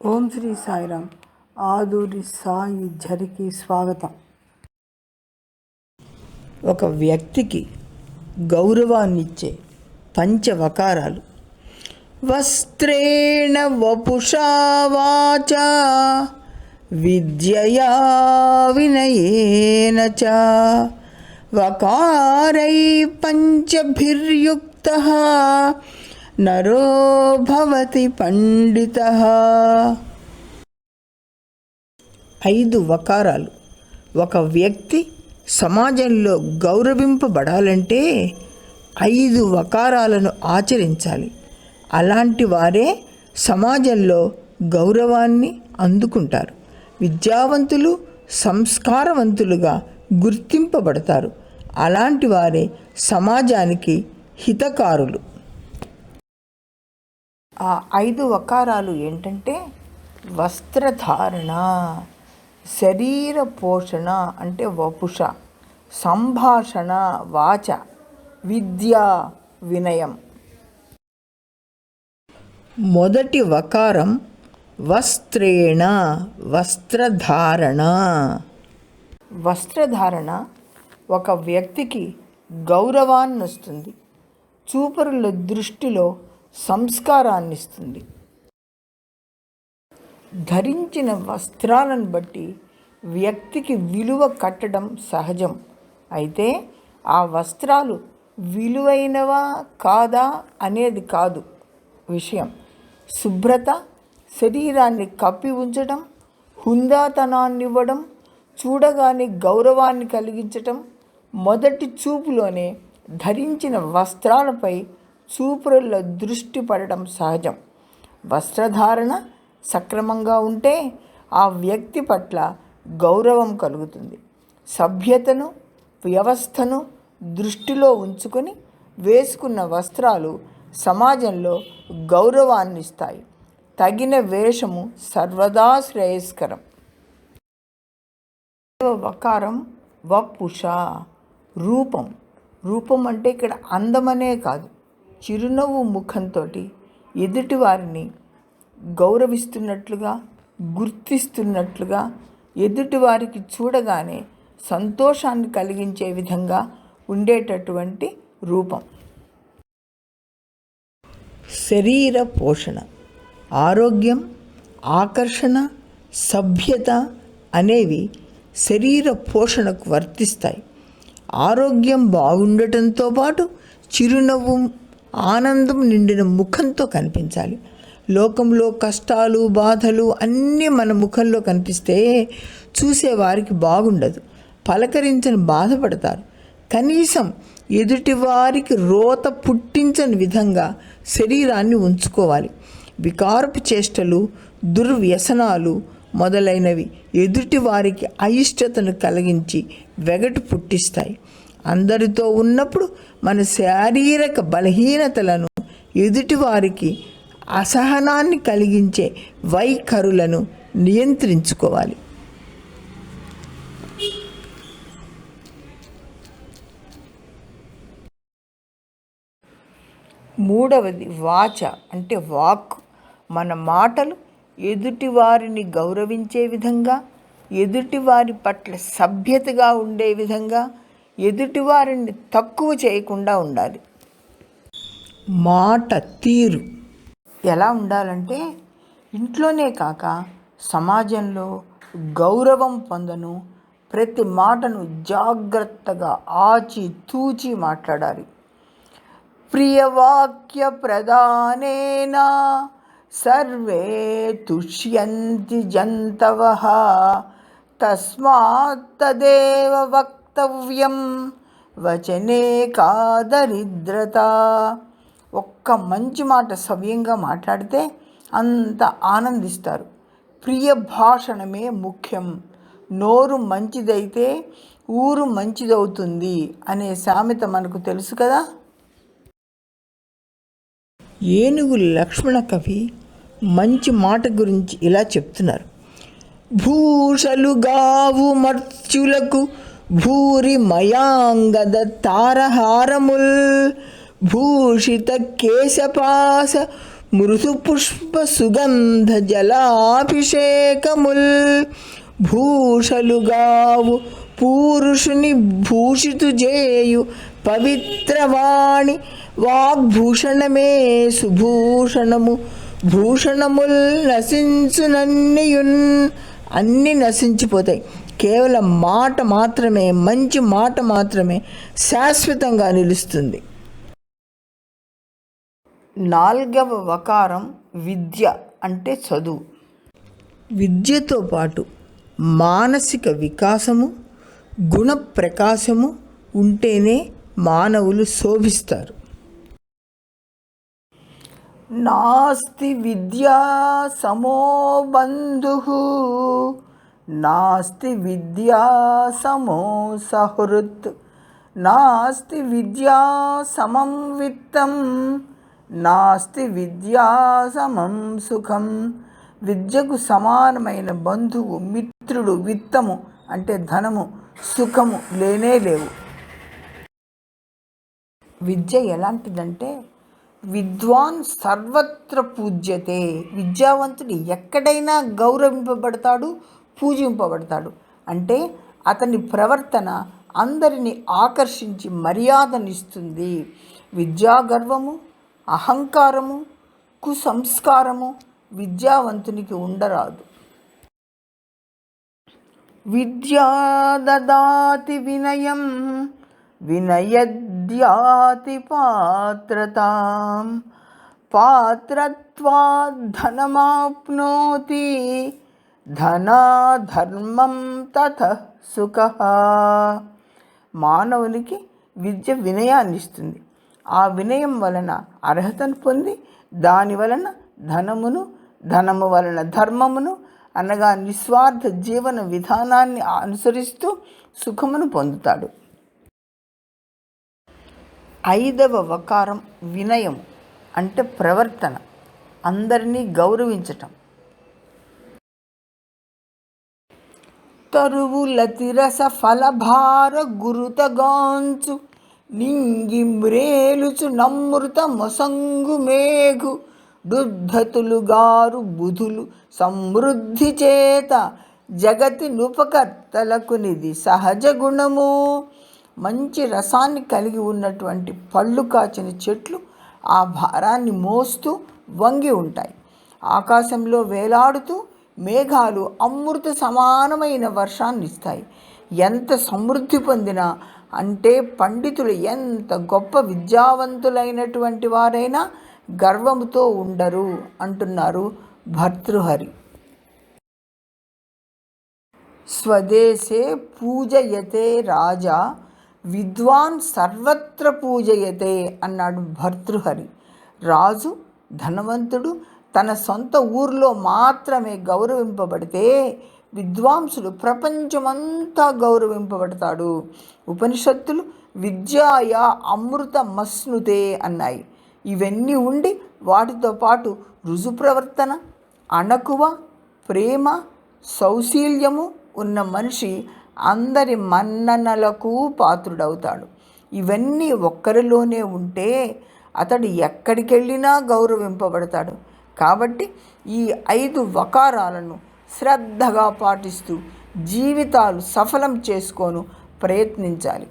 ఓం శ్రీ సాయిరామ్. ఆదూరి సాయి ఝరికి స్వాగతం. ఒక వ్యక్తికి గౌరవాన్నిచ్చే పంచవకారాలు. వస్త్రేణ వపుషా వాచా విద్యయా వినయేన చ వకారై పంచభిర్యుక్తః నరో భవతి పండితః. 5 వకారాలు. ఒక వ్యక్తి సమాజంలో గౌరవింపబడాలంటే 5 వకారాలను ఆచరించాలి. అలాంటి వారే సమాజంలో గౌరవాన్ని అందుకుంటారు. విద్యావంతులు, సంస్కారవంతులుగా గుర్తింపబడతారు. అలాంటి వారే సమాజానికి హితకారులు. ఆ 5 వకారాలు ఏంటంటే వస్త్రధారణ, శరీర పోషణ అంటే వపుష, సంభాషణ వాచ, విద్య వినయం. మొదటి వకారం వస్త్రేణ, వస్త్రధారణ. వస్త్రధారణ ఒక వ్యక్తికి గౌరవాన్ని ఇస్తుంది, చూపరుల దృష్టిలో సంస్కారాన్ని ఇస్తుంది. ధరించిన వస్త్రాలను బట్టి వ్యక్తికి విలువ కట్టడం సహజం. అయితే ఆ వస్త్రాలు విలువైనవా కాదా అనేది కాదు విషయం. శుభ్రత, శరీరాన్ని కప్పి ఉంచడం, హుందాతనాన్ని ఇవ్వడం, చూడగానే గౌరవాన్ని కలిగించటం. మొదటి చూపులోనే ధరించిన వస్త్రాలపై చూపురుల దృష్టి పడడం సహజం. వస్త్రధారణ సక్రమంగా ఉంటే ఆ వ్యక్తి పట్ల గౌరవం కలుగుతుంది. సభ్యతను, వ్యవస్థను దృష్టిలో ఉంచుకొని వేసుకున్న వస్త్రాలు సమాజంలో గౌరవాన్ని ఇస్తాయి. తగిన వేషము సర్వదా శ్రేయస్కరం. వకారం వపుష, రూపం. రూపం అంటే ఇక్కడ అందమనే కాదు, చిరునవ్వు ముఖంతో ఎదుటివారిని గౌరవిస్తున్నట్లుగా, గుర్తిస్తున్నట్లుగా, ఎదుటివారికి చూడగానే సంతోషాన్ని కలిగించే విధంగా ఉండేటటువంటి రూపం. శరీర పోషణ, ఆరోగ్యం, ఆకర్షణ, సభ్యత అనేవి శరీర పోషణకు వర్తిస్తాయి. ఆరోగ్యం బాగుండటంతో పాటు చిరునవ్వు, ఆనందం నిండిన ముఖంతో కనిపించాలి. లోకంలో కష్టాలు, బాధలు అన్నీ మన ముఖంలో కనిపిస్తే చూసేవారికి బాగుండదు, పలకరించని బాధపడతారు. కనీసం ఎదుటివారికి రోత పుట్టించని విధంగా శరీరాన్ని ఉంచుకోవాలి. వికారపు చేష్టలు, దుర్వ్యసనాలు మొదలైనవి ఎదుటివారికి అయిష్టతను కలిగించి వెగటు పుట్టిస్తాయి. అందరితో ఉన్నప్పుడు మన శారీరక బలహీనతలను, ఎదుటివారికి అసహనాన్ని కలిగించే వైఖరులను నియంత్రించుకోవాలి. మూడవది వాచ అంటే వాక్. మన మాటలు ఎదుటివారిని గౌరవించే విధంగా, ఎదుటివారి పట్ల సభ్యతగా ఉండే విధంగా, ఎదుటివారిని తక్కువ చేయకుండా ఉండాలి. మాట తీరు ఎలా ఉండాలంటే ఇంట్లోనే కాక సమాజంలో గౌరవం పొందను ప్రతి మాటను జాగ్రత్తగా ఆచితూచి మాట్లాడాలి. ప్రియవాక్య ప్రదానేన సర్వే తుష్యంతి జంతవః తస్మాత్ తదేవ వక్తవ్యం వచనే కా దరిద్రత. ఒక్క మంచి మాట సవ్యంగా మాట్లాడితే అంత ఆనందిస్తారు. ప్రియ భాషణమే ముఖ్యం. నోరు మంచిదైతే ఊరు మంచిదవుతుంది అనే సామెత మనకు తెలుసు కదా. ఏనుగు లక్ష్మణ కవి మంచి మాట గురించి ఇలా చెప్తున్నారు. భూషలు గావు మర్చులకు భూరి మయాంగద తారహారముల్ భూషిత కేశపాస మృదు పుష్ప సుగంధ జలాభిషేకముల్ భూషలుగావు పురుషుని భూషితు జేయు పవిత్రవాణి వాగ్భూషణమే సుభూషణము భూషణముల్ నశించునన్నియున్ అన్నీ నశించిపోతాయి. కేవలం మాట మాత్రమే, మంచి మాట మాత్రమే శాశ్వతంగా నిలుస్తుంది. 4వ వకారం విద్య అంటే చదువు. విద్యతో పాటు మానసిక వికాసము, గుణ ప్రకాశము ఉంటేనే మానవులు శోభిస్తారు. నాస్తి విద్యా సమో బంధుః నాస్తి విద్యా సమో సహృత్ నాస్తి విద్యా సమం విత్తం నాస్తి విద్యా సమం సుఖం. విద్యకు సమానమైన బంధువు, మిత్రుడు, విత్తము అంటే ధనము, సుఖము లేనే లేవు. విద్య ఎలాంటిదంటే విద్వాన్ సర్వత్ర పూజ్యతే. విద్యావంతుడు ఎక్కడైనా గౌరవింపబడతాడు, పూజింపబడతాడు. అంటే అతని ప్రవర్తన అందరినీ ఆకర్షించి మర్యాదనిస్తుంది. విద్యాగర్వము, అహంకారము, కుసంస్కారము విద్యావంతునికి ఉండరాదు. విద్యా దదాతి వినయం వినయద్యాతి పాత్రతాం పాత్రత్వాద్ ధనమాప్నోతి ధనాధర్మం తతః సుఖః. మానవునికి విద్య వినయాన్ని ఇస్తుంది. ఆ వినయం వలన అర్హతను పొంది దాని వలన ధనమును, ధనము వలన ధర్మమును అనగా నిస్వార్థ జీవన విధానాన్ని అనుసరిస్తూ సుఖమును పొందుతాడు. 5వ వకారం వినయం అంటే ప్రవర్తన, అందరినీ గౌరవించటం. తరువులతిరస ఫలభార గురుతగాంచు నింగి మ్రేలుచు నమృత మొసంగు మేఘు దుర్ధతులుగారు బుధులు సమృద్ధి చేత జగతి నుపకర్తలకు నిధి సహజ గుణము. మంచి రసాన్ని కలిగి ఉన్నటువంటి పళ్ళు కాచిన చెట్లు ఆ భారాన్ని మోస్తూ వంగి ఉంటాయి. ఆకాశంలో వేలాడుతూ మేఘాలు అమృత సమానమైన వర్షాన్ని ఇస్తాయి. ఎంత సమృద్ధి పొందినా అంటే పండితులు ఎంత గొప్ప విద్యావంతులైనటువంటి వారైనా గర్వముతో ఉండరు అంటున్నారు భర్తృహరి. స్వదేశే పూజయతే రాజా విద్వాన్ సర్వత్ర పూజయతే అన్నాడు భర్తృహరి. రాజు, ధనవంతుడు తన సొంత ఊరిలో మాత్రమే గౌరవింపబడితే విద్వాంసుడు ప్రపంచమంతా గౌరవింపబడతాడు. ఉపనిషత్తులు విద్యాయ అమృత మస్నుతే అన్నాయి. ఇవన్నీ ఉండి వాటితో పాటు రుజు ప్రవర్తన, అణకువ, ప్రేమ, సౌశీల్యము ఉన్న మనిషి అందరి మన్ననలకు పాత్రుడవుతాడు. ఇవన్నీ ఒక్కరిలోనే ఉంటే అతడు ఎక్కడికి వెళ్ళినా గౌరవింపబడతాడు. కాబట్టి ఈ 5 వకారాలను శ్రద్ధగా పాటిస్తూ జీవితాలు సఫలం చేసుకోను ప్రయత్నించాలి.